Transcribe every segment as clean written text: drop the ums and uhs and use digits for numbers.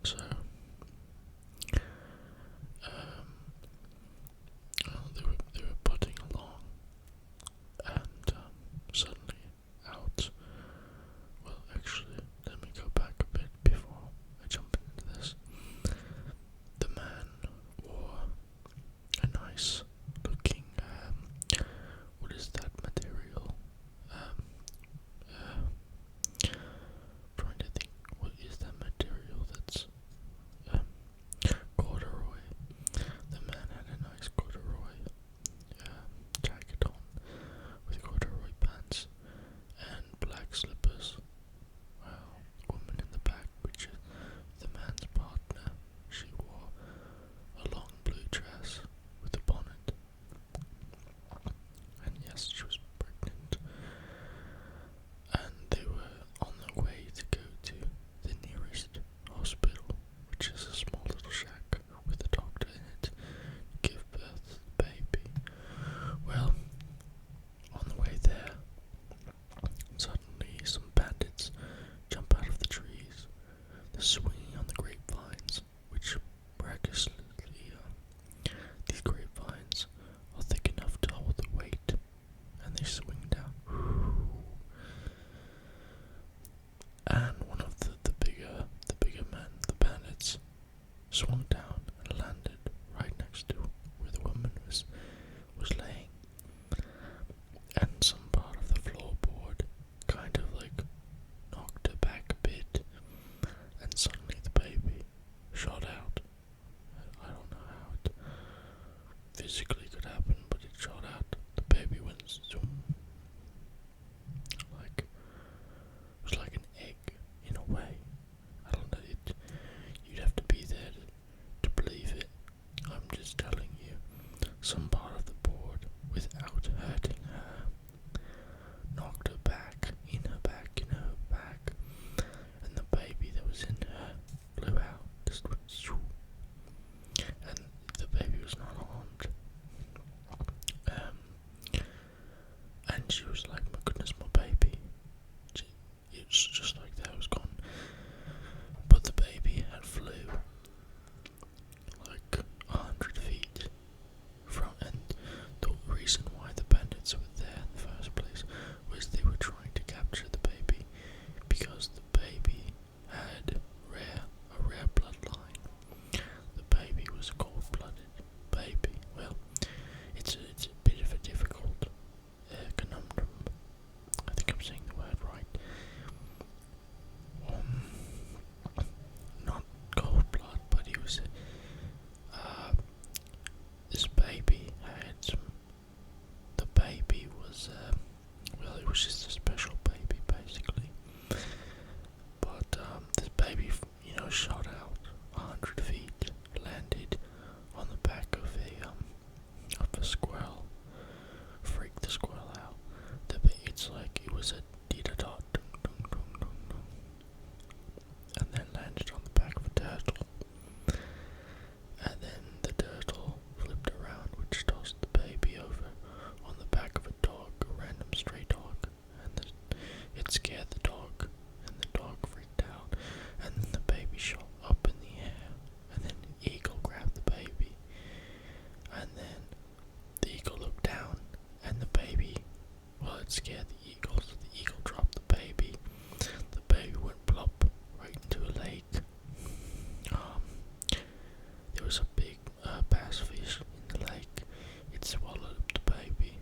So um, they were putting along, and suddenly out. Well, actually, let me go back a bit before I jump into this. The man wore a nice looking, what is that material? Um, trying to think, what is that material that's um, corduroy? The man had a nice corduroy jacket on with corduroy pants and black slippers. Well, the woman in the back, which is the man's partner, she wore a long blue dress with a bonnet. And yes, she was pregnant. And they were on their way to go to the nearest hospital, which is a small little shack with a doctor in it, to give birth to the baby. Well, on the way there, suddenly some bandits jump out of the trees. They're swinging on the grapevines, which miraculously, these grapevines are thick enough to hold the weight, and they swing down. And one of the bigger men, the bandits, swung down and landed right next to where the woman was laying. And some part of the floorboard kind of like knocked her back a bit, and suddenly the baby shot out. I don't know how it physically could happen, but it shot out. The baby went zoom. Like, it was like an egg in a way. I don't know, you'd have to be there to believe it. I'm just telling you, some part of the board, without hurting her, knocked her back, in her back, and the baby that was in her flew out, just went shoo. And the baby was not harmed. And she was like, my goodness, my baby. It's just like that, it was gone. But the baby had flew like 100 feet from, and the reason why the bandits were there in the first place was they were trying to capture the baby, because the baby had a rare bloodline. The baby was a cold-blooded baby. Well, it's a bit of a difficult conundrum. I think I'm saying the word right. Not cold blood, but he was. This baby had some. The baby was. Well, it was just a special baby, basically. But this baby, shot out 100 feet, landed on the back of a squirrel, freaked the squirrel out. It's like it was a dee-da-dot, and then landed on the back of a turtle. And then the turtle flipped around, which tossed the baby over on the back of a dog, a random stray dog, and it scared the dog, and the dog freaked out, and then the baby shot up in the air, and then the eagle grabbed the baby, and then the eagle looked down, and the baby, well, it scared the eagle, so the eagle dropped the baby. The baby went plop right into a lake. There was a big bass fish in the lake. It swallowed up the baby,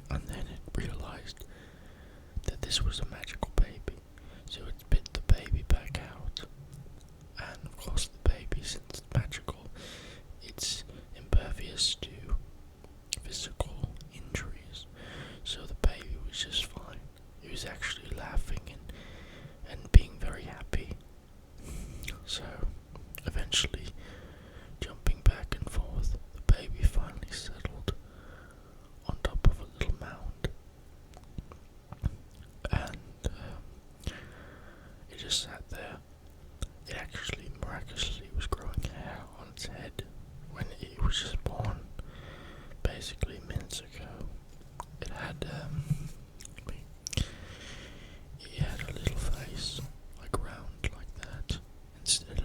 and then it realized that this was a magical baby, so it spit the baby back out. And of course, the baby, since it's magical, it's impervious to physical injuries, so the baby was just fine. It was actually laughing and being very happy. So eventually, jumping back and forth, the baby finally settled on top of a little mound, and it just sat there. It actually miraculously was growing hair on its head when it was just born, basically minutes ago. It had it had a little face, like round like that, instead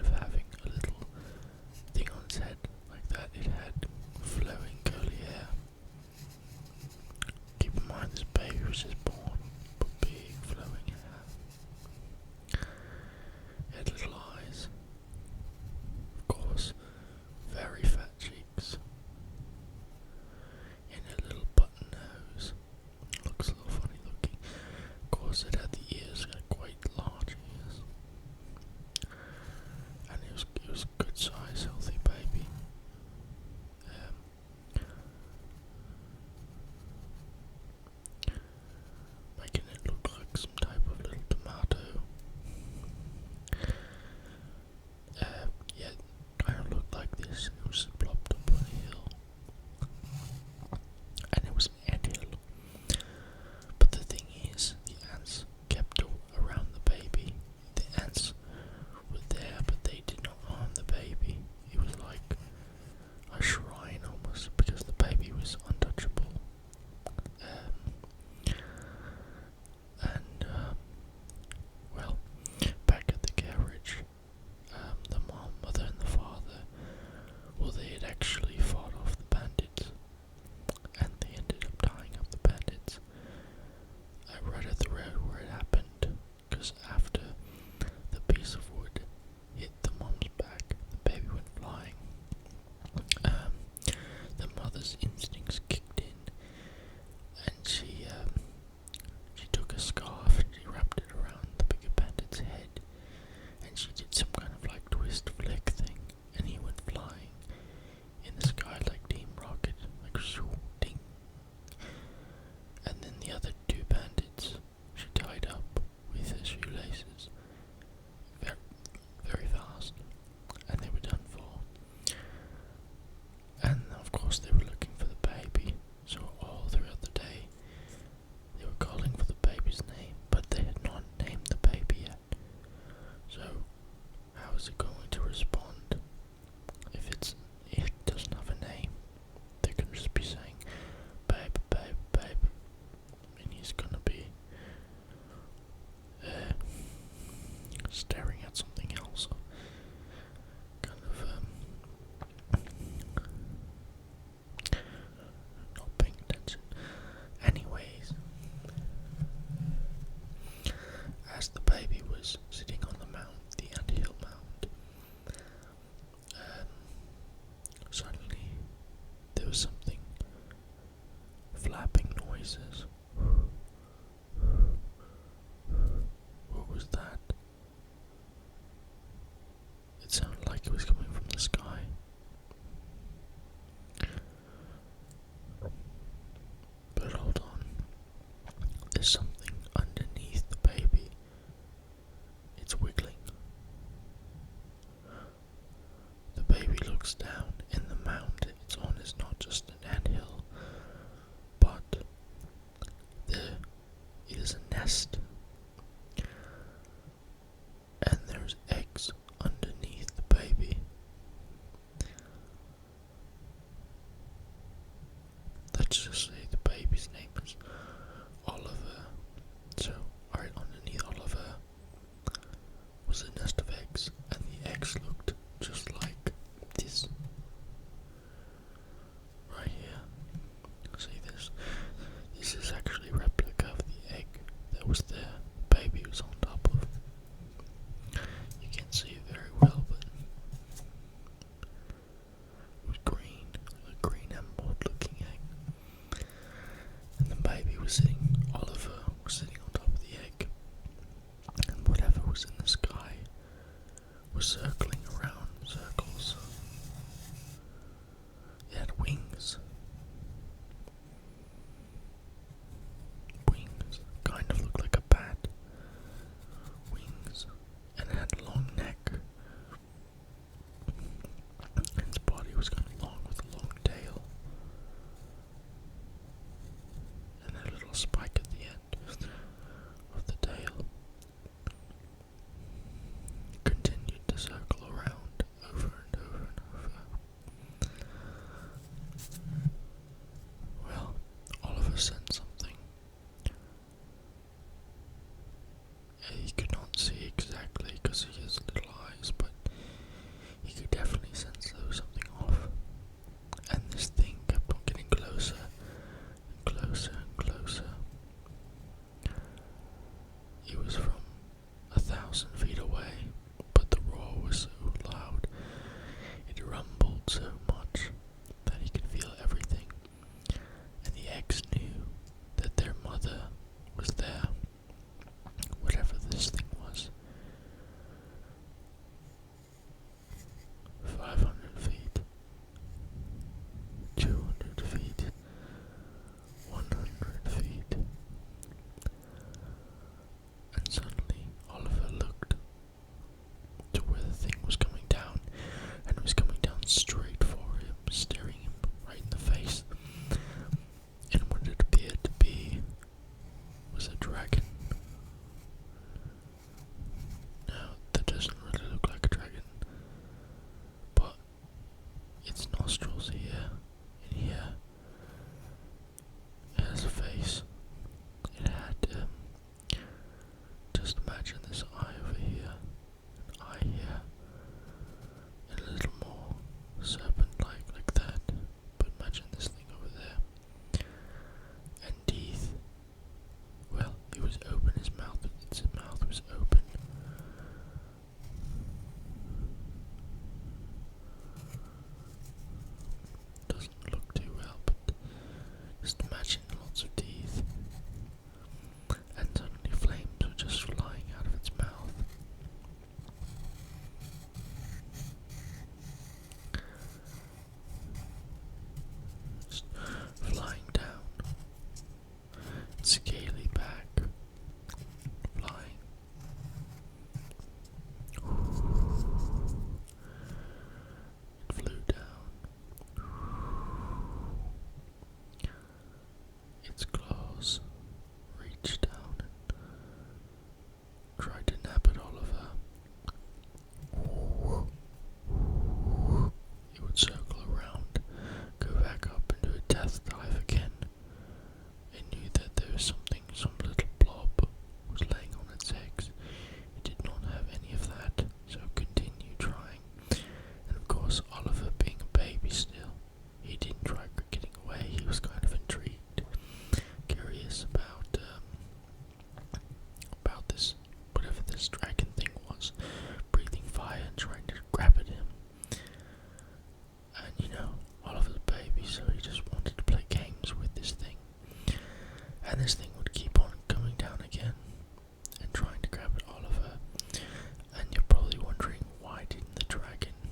is it going to respond? If it doesn't have a name, they can just be saying, babe, babe, babe, and he's gonna be staring at something else, kind of not paying attention. Anyways, as the baby was sitting on the mound, the anthill mound, suddenly there was something flapping noises. What was that? It sounded like it was coming from the sky. But hold on. There's something underneath the baby. It's wiggling. The baby looks down, and the mound it's on is not just an anthill, but there is a nest. And there's eggs underneath the baby. Let's just say the baby's name is Oliver. So, right underneath Oliver was a nest of eggs, and the eggs looked just like this. Right here. See this? This is actually a replica of the egg that was there. Baby was on top of. You can't see it very well, but it was green, a green emerald looking egg. And the baby was sitting, Oliver was sitting on top of the egg. And whatever was in the sky was circling around in circles. It had wings. Wings, kind of looked like a bat. Wings, and it had a long neck. Its body was kind of long with a long tail. And a little spike at the end of the tail. Continued to circle around over and over and over. Well, Oliver said something. He could not see exactly because he has little eyes, but he could definitely sense there was something off. And this thing kept on getting closer and closer and closer. It was from 1,000 feet away, but the roar was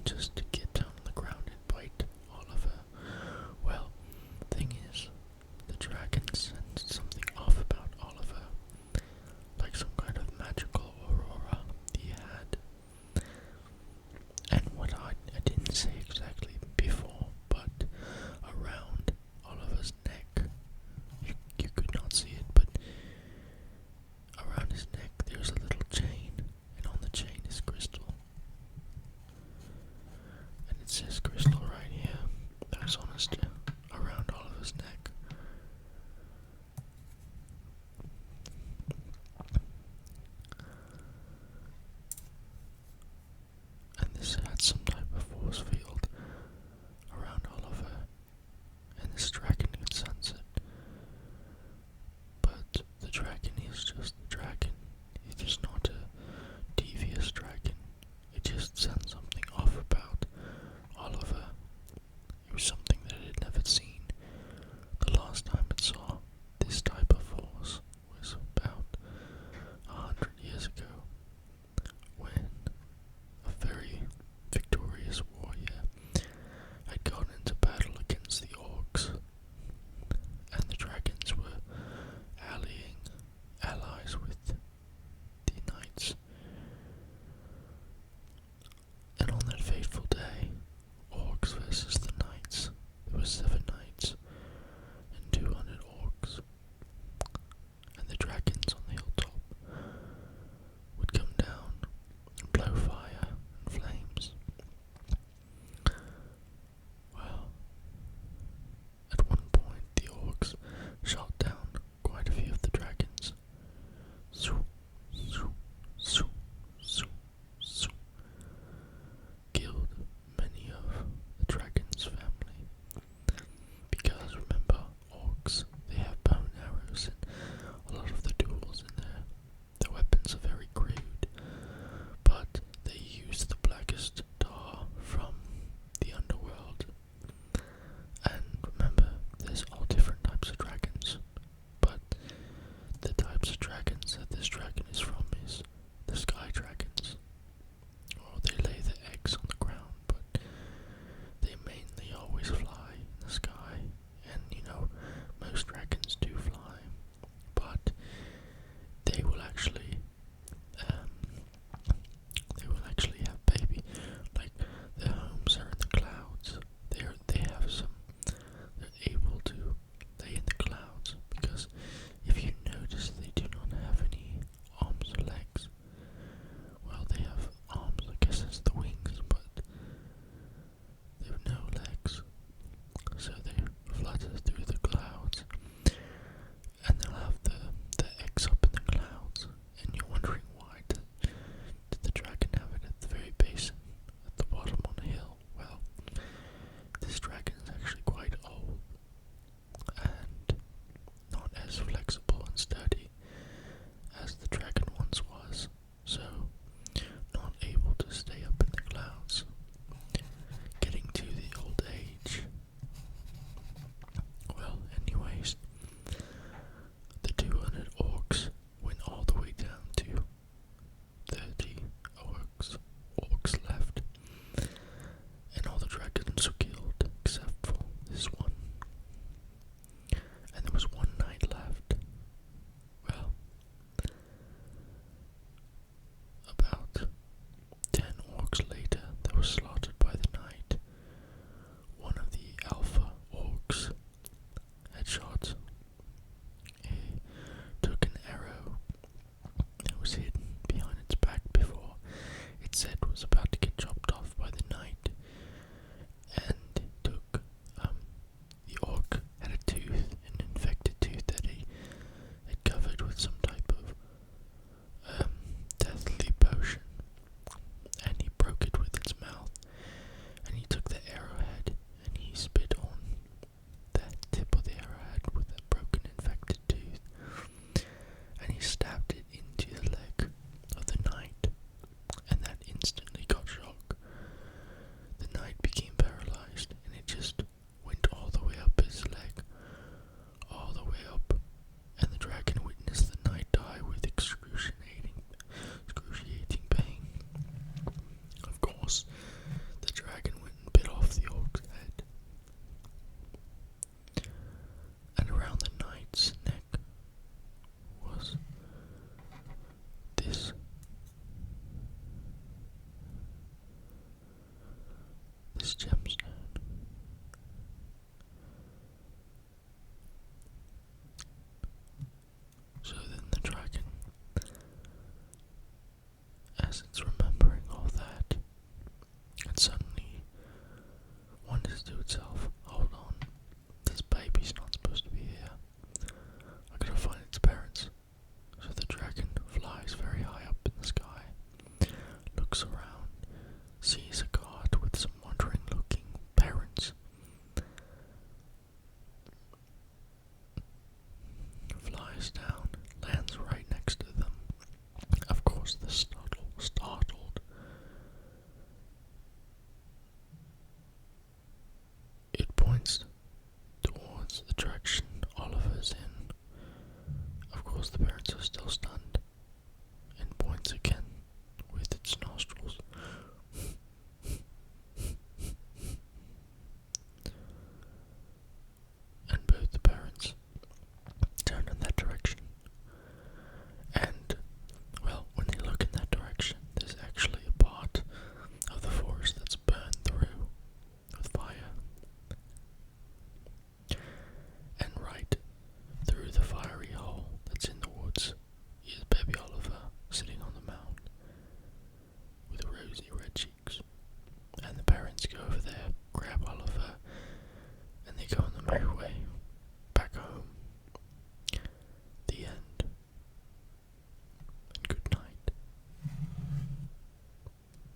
just to get down on the ground and bite Oliver. Well, thing is, the dragon sensed something off about Oliver, like some kind of magical aurora he had. And what I didn't say exactly before, but around Oliver's neck, you could not see it, but around his neck there's a little chain, and on the chain is crystal. And it says crystal right here. That's honest, around Oliver's neck. And this had some